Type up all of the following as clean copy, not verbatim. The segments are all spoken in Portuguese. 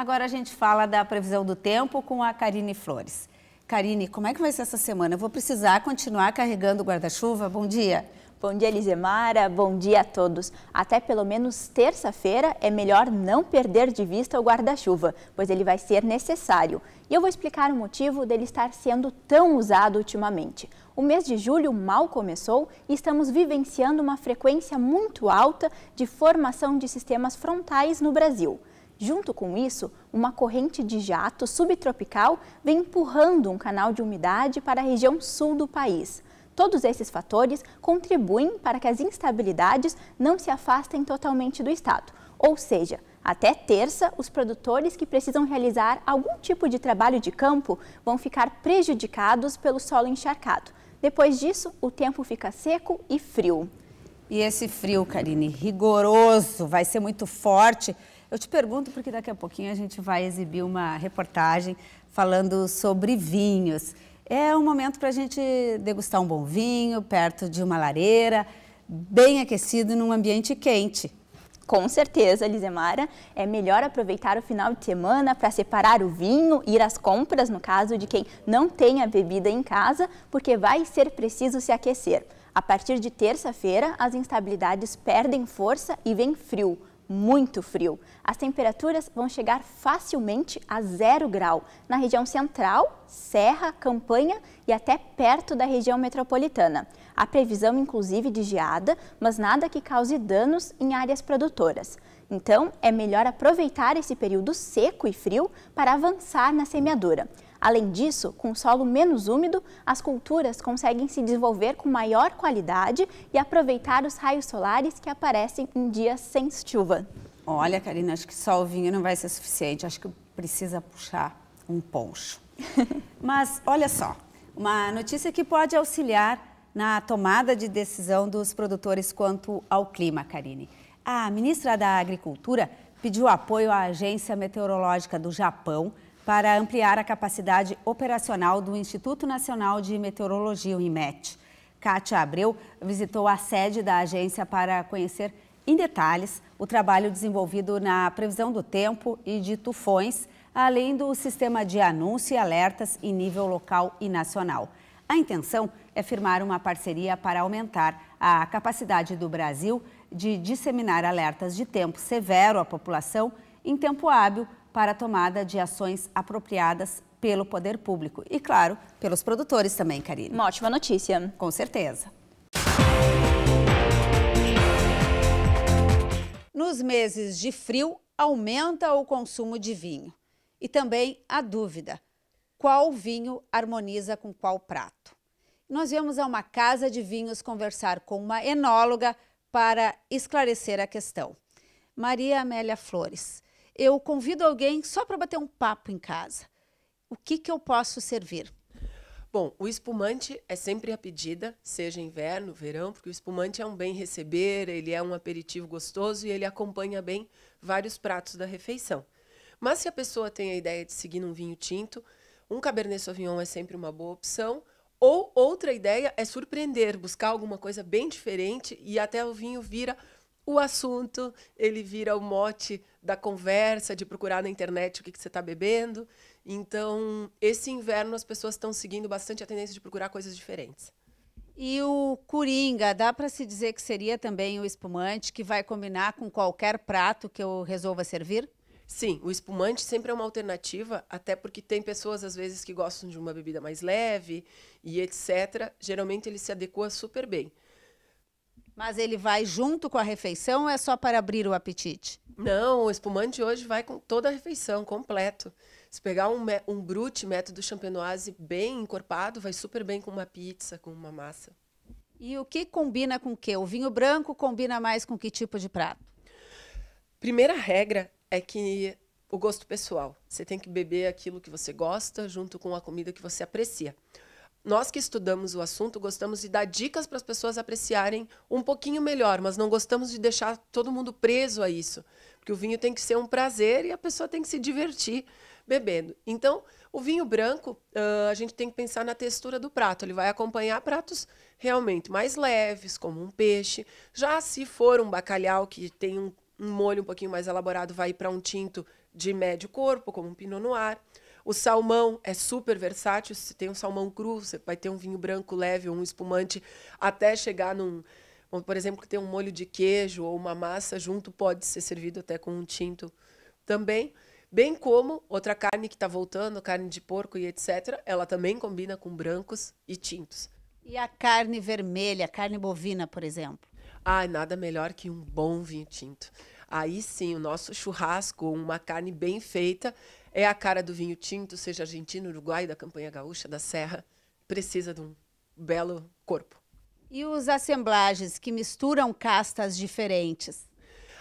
Agora a gente fala da previsão do tempo com a Karine Flores. Karine, como é que vai ser essa semana? Eu vou precisar continuar carregando o guarda-chuva? Bom dia. Bom dia, Elisemara. Bom dia a todos. Até pelo menos terça-feira é melhor não perder de vista o guarda-chuva, pois ele vai ser necessário. E eu vou explicar o motivo dele estar sendo tão usado ultimamente. O mês de julho mal começou e estamos vivenciando uma frequência muito alta de formação de sistemas frontais no Brasil. Junto com isso, uma corrente de jato subtropical vem empurrando um canal de umidade para a região sul do país. Todos esses fatores contribuem para que as instabilidades não se afastem totalmente do estado. Ou seja, até terça, os produtores que precisam realizar algum tipo de trabalho de campo vão ficar prejudicados pelo solo encharcado. Depois disso, o tempo fica seco e frio. E esse frio, Karine, rigoroso, vai ser muito forte. Eu te pergunto porque daqui a pouquinho a gente vai exibir uma reportagem falando sobre vinhos. É um momento para a gente degustar um bom vinho, perto de uma lareira, bem aquecido num ambiente quente. Com certeza, Elisemara, é melhor aproveitar o final de semana para separar o vinho, ir às compras, no caso de quem não tem a bebida em casa, porque vai ser preciso se aquecer. A partir de terça-feira, as instabilidades perdem força e vem frio. Muito frio. As temperaturas vão chegar facilmente a 0 grau na região central, Serra, Campanha e até perto da região metropolitana. Há previsão inclusive de geada, mas nada que cause danos em áreas produtoras. Então, é melhor aproveitar esse período seco e frio para avançar na semeadura. Além disso, com solo menos úmido, as culturas conseguem se desenvolver com maior qualidade e aproveitar os raios solares que aparecem em dias sem chuva. Olha, Karine, acho que só o vinho não vai ser suficiente. Acho que precisa puxar um poncho. Mas, olha só, uma notícia que pode auxiliar na tomada de decisão dos produtores quanto ao clima, Karine. A ministra da Agricultura pediu apoio à Agência Meteorológica do Japão para ampliar a capacidade operacional do Instituto Nacional de Meteorologia, o INMET. Kátia Abreu visitou a sede da agência para conhecer em detalhes o trabalho desenvolvido na previsão do tempo e de tufões, além do sistema de anúncio e alertas em nível local e nacional. A intenção é firmar uma parceria para aumentar a capacidade do Brasil de disseminar alertas de tempo severo à população em tempo hábil para a tomada de ações apropriadas pelo poder público e, claro, pelos produtores também, Karine. Uma ótima notícia. Com certeza. Nos meses de frio, aumenta o consumo de vinho. E também a dúvida, qual vinho harmoniza com qual prato? Nós viemos a uma casa de vinhos conversar com uma enóloga para esclarecer a questão. Maria Amélia Flores. Eu convido alguém só para bater um papo em casa. O que eu posso servir? Bom, o espumante é sempre a pedida, seja inverno, verão, porque o espumante é um bem receber, ele é um aperitivo gostoso e ele acompanha bem vários pratos da refeição. Mas se a pessoa tem a ideia de seguir num vinho tinto, um Cabernet Sauvignon é sempre uma boa opção. Ou outra ideia é surpreender, buscar alguma coisa bem diferente e até o vinho vira o assunto, ele vira o mote da conversa, de procurar na internet o que você está bebendo. Então, esse inverno as pessoas estão seguindo bastante a tendência de procurar coisas diferentes. E o coringa, dá para se dizer que seria também o espumante que vai combinar com qualquer prato que eu resolva servir? Sim, o espumante sempre é uma alternativa, até porque tem pessoas, às vezes, que gostam de uma bebida mais leve e etc. Geralmente, ele se adequa super bem. Mas ele vai junto com a refeição ou é só para abrir o apetite? Não, o espumante hoje vai com toda a refeição, completo. Se pegar um brut método champenoise bem encorpado, vai super bem com uma pizza, com uma massa. E o que combina com o quê? O vinho branco combina mais com que tipo de prato? Primeira regra é que o gosto pessoal. Você tem que beber aquilo que você gosta junto com a comida que você aprecia. Nós que estudamos o assunto gostamos de dar dicas para as pessoas apreciarem um pouquinho melhor, mas não gostamos de deixar todo mundo preso a isso, porque o vinho tem que ser um prazer e a pessoa tem que se divertir bebendo. Então, o vinho branco, a gente tem que pensar na textura do prato. Ele vai acompanhar pratos realmente mais leves, como um peixe. Já se for um bacalhau que tem um molho um pouquinho mais elaborado, vai para um tinto de médio corpo, como um Pinot Noir. O salmão é super versátil. Se tem um salmão cru, você vai ter um vinho branco leve ou um espumante até chegar num... Por exemplo, que tem um molho de queijo ou uma massa junto, pode ser servido até com um tinto também. Bem como outra carne que está voltando, carne de porco e etc., ela também combina com brancos e tintos. E a carne vermelha, carne bovina, por exemplo? Ah, nada melhor que um bom vinho tinto. Aí sim, o nosso churrasco, uma carne bem feita, é a cara do vinho tinto, seja argentino, uruguaio, da campanha gaúcha, da serra, precisa de um belo corpo. E os assemblagens que misturam castas diferentes?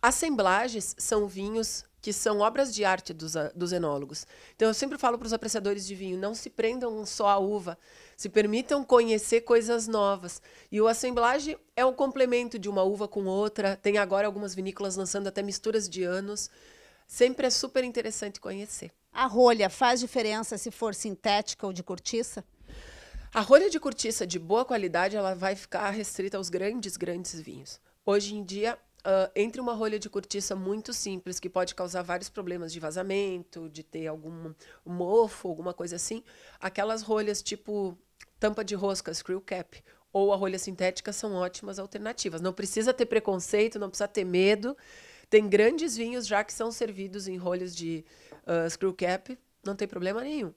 Assemblagens são vinhos que são obras de arte dos enólogos. Então, eu sempre falo para os apreciadores de vinho, não se prendam só à uva, se permitam conhecer coisas novas. E o assemblage é um complemento de uma uva com outra. Tem agora algumas vinícolas lançando até misturas de anos. Sempre é super interessante conhecer. A rolha faz diferença se for sintética ou de cortiça? A rolha de cortiça de boa qualidade, ela vai ficar restrita aos grandes vinhos. Hoje em dia, entre uma rolha de cortiça muito simples, que pode causar vários problemas de vazamento, de ter algum mofo, alguma coisa assim, aquelas rolhas tipo tampa de rosca, screw cap, ou a rolha sintética são ótimas alternativas. Não precisa ter preconceito, não precisa ter medo. Tem grandes vinhos já que são servidos em rolhas de screw cap, não tem problema nenhum.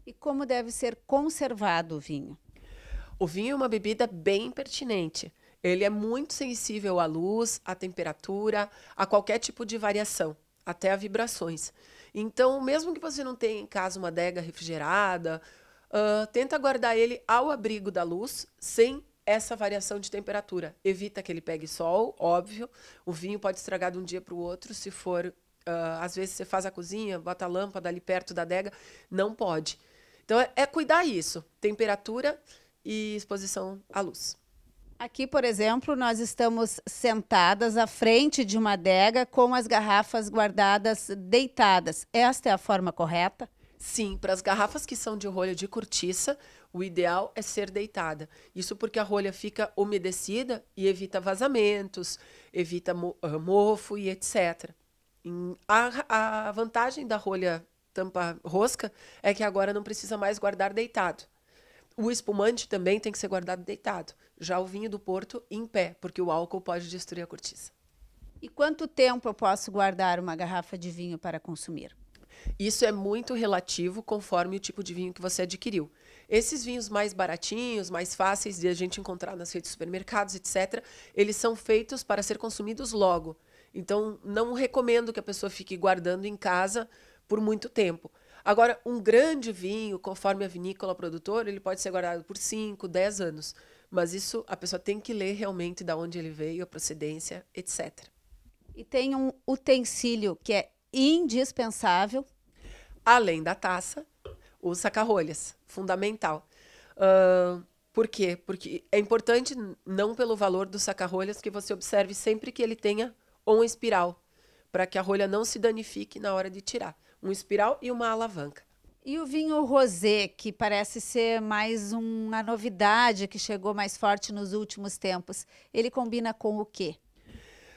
E como deve ser conservado o vinho? O vinho é uma bebida bem pertinente. Ele é muito sensível à luz, à temperatura, a qualquer tipo de variação, até a vibrações. Então, mesmo que você não tenha em casa uma adega refrigerada, tenta guardar ele ao abrigo da luz, sem essa variação de temperatura. Evita que ele pegue sol, óbvio. O vinho pode estragar de um dia para o outro, se for... às vezes você faz a cozinha, bota a lâmpada ali perto da adega, não pode. Então, é cuidar isso, temperatura e exposição à luz. Aqui, por exemplo, nós estamos sentadas à frente de uma adega com as garrafas guardadas deitadas. Esta é a forma correta? Sim, para as garrafas que são de rolha de cortiça, o ideal é ser deitada. Isso porque a rolha fica umedecida e evita vazamentos, evita mofo e etc. A vantagem da rolha tampa rosca é que agora não precisa mais guardar deitado. O espumante também tem que ser guardado deitado. Já o vinho do Porto, em pé, porque o álcool pode destruir a cortiça. E quanto tempo eu posso guardar uma garrafa de vinho para consumir? Isso é muito relativo conforme o tipo de vinho que você adquiriu. Esses vinhos mais baratinhos, mais fáceis de a gente encontrar nas redes de supermercados, etc., eles são feitos para ser consumidos logo. Então, não recomendo que a pessoa fique guardando em casa por muito tempo. Agora, um grande vinho, conforme a vinícola produtora, ele pode ser guardado por 5, 10 anos. Mas isso a pessoa tem que ler realmente de onde ele veio, a procedência, etc. E tem um utensílio que é indispensável. Além da taça, o saca-rolhas, fundamental. Por quê? Porque é importante, não pelo valor do saca-rolhas, que você observe sempre que ele tenha uma espiral, para que a rolha não se danifique na hora de tirar. Um espiral e uma alavanca. E o vinho rosé, que parece ser mais uma novidade que chegou mais forte nos últimos tempos, ele combina com o quê?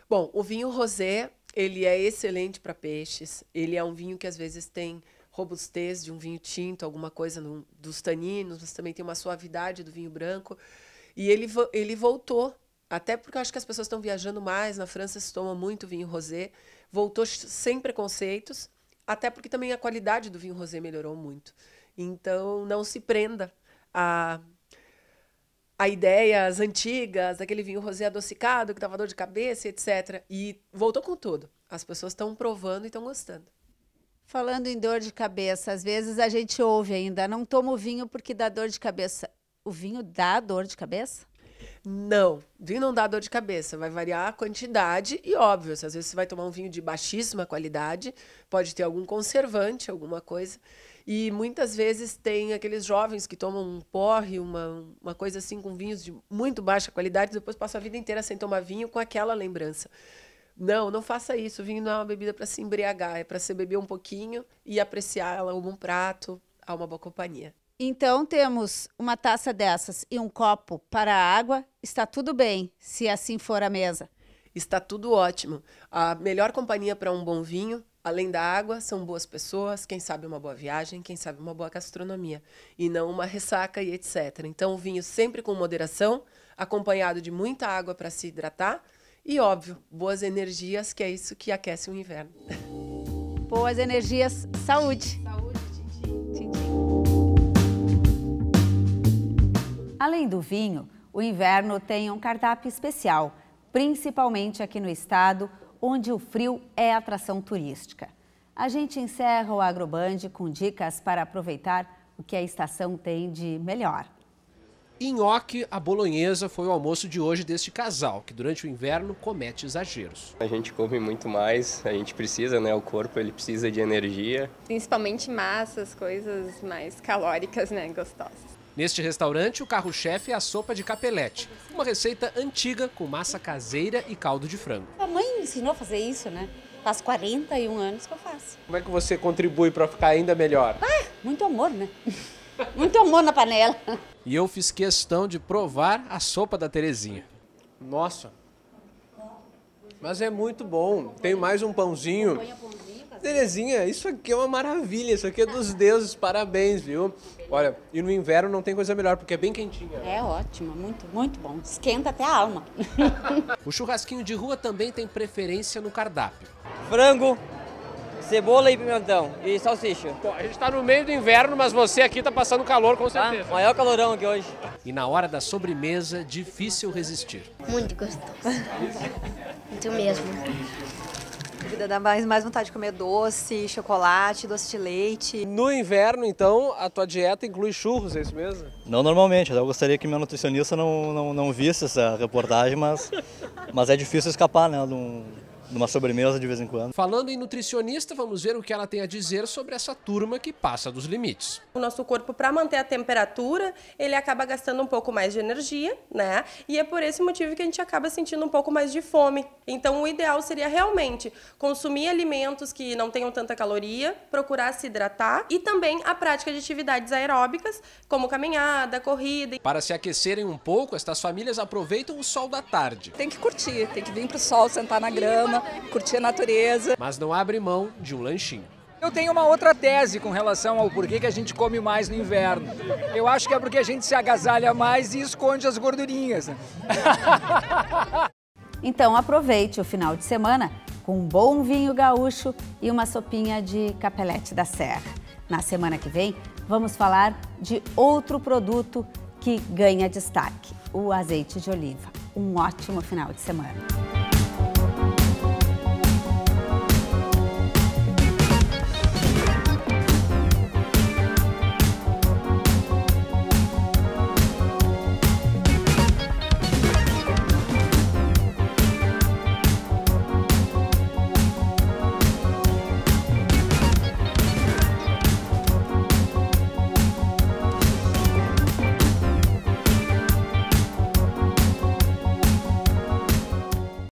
Bom, o vinho rosé, ele é excelente para peixes. Ele é um vinho que às vezes tem robustez de um vinho tinto, alguma coisa dos taninos, mas também tem uma suavidade do vinho branco. E ele voltou, até porque eu acho que as pessoas estão viajando mais, na França se toma muito vinho rosé, voltou sem preconceitos, até porque também a qualidade do vinho rosé melhorou muito. Então, não se prenda a ideias antigas, daquele vinho rosé adocicado, que dava dor de cabeça, etc. E voltou com tudo. As pessoas estão provando e estão gostando. Falando em dor de cabeça, às vezes a gente ouve ainda, não tomo vinho porque dá dor de cabeça. O vinho dá dor de cabeça? Não, vinho não dá dor de cabeça, vai variar a quantidade e óbvio, se às vezes você vai tomar um vinho de baixíssima qualidade, pode ter algum conservante, alguma coisa, e muitas vezes tem aqueles jovens que tomam um porre, uma coisa assim com vinhos de muito baixa qualidade, depois passam a vida inteira sem tomar vinho com aquela lembrança. Não, não faça isso, o vinho não é uma bebida para se embriagar, é para você beber um pouquinho e apreciar ela algum prato, a uma boa companhia. Então, temos uma taça dessas e um copo para a água, está tudo bem, se assim for a mesa. Está tudo ótimo. A melhor companhia para um bom vinho Além da água, são boas pessoas, quem sabe uma boa viagem, quem sabe uma boa gastronomia, e não uma ressaca e etc. Então, o vinho sempre com moderação, acompanhado de muita água para se hidratar e, óbvio, boas energias, que é isso que aquece o inverno. Boas energias, saúde! Saúde, tchim-tchim. Além do vinho, o inverno tem um cardápio especial, principalmente aqui no estado, onde o frio é atração turística. A gente encerra o Agroband com dicas para aproveitar o que a estação tem de melhor. Nhoque à bolonhesa foi o almoço de hoje deste casal, que durante o inverno comete exageros. A gente come muito mais, a gente precisa, né? O corpo ele precisa de energia. Principalmente massas, coisas mais calóricas, né? Gostosas. Neste restaurante, o carro-chefe é a sopa de capelete, uma receita antiga com massa caseira e caldo de frango. A mãe me ensinou a fazer isso, né? Faz 41 anos que eu faço. Como é que você contribui para ficar ainda melhor? Muito amor, né? Muito amor na panela. E eu fiz questão de provar a sopa da Terezinha. Nossa, mas é muito bom. Tem mais um pãozinho. Terezinha, isso aqui é uma maravilha, isso aqui é dos deuses, parabéns, viu? Olha, e no inverno não tem coisa melhor, porque é bem quentinha. É ótimo, muito, muito bom. Esquenta até a alma. O churrasquinho de rua também tem preferência no cardápio. Frango, cebola e pimentão e salsicha. Bom, a gente está no meio do inverno, mas você aqui está passando calor, com Tá? certeza. Maior calorão aqui hoje. E na hora da sobremesa, difícil resistir. Muito gostoso. Muito mesmo. A vida dá mais vontade de comer doce, chocolate, doce de leite. No inverno, então, a tua dieta inclui churros, é isso mesmo? Não normalmente, eu gostaria que meu nutricionista não visse essa reportagem, mas é difícil escapar, né, de uma sobremesa de vez em quando. Falando em nutricionista, vamos ver o que ela tem a dizer sobre essa turma que passa dos limites. O nosso corpo, para manter a temperatura, ele acaba gastando um pouco mais de energia, né? E é por esse motivo que a gente acaba sentindo um pouco mais de fome. Então, o ideal seria realmente consumir alimentos que não tenham tanta caloria, procurar se hidratar e também a prática de atividades aeróbicas, como caminhada, corrida. Para se aquecerem um pouco, estas famílias aproveitam o sol da tarde. Tem que curtir, tem que vir pro sol, sentar na grama, curtir a natureza. Mas não abre mão de um lanchinho. Eu tenho uma outra tese com relação ao porquê que a gente come mais no inverno. Eu acho que é porque a gente se agasalha mais e esconde as gordurinhas. Né? Então aproveite o final de semana com um bom vinho gaúcho e uma sopinha de capelete da serra. Na semana que vem, vamos falar de outro produto que ganha destaque, o azeite de oliva. Um ótimo final de semana.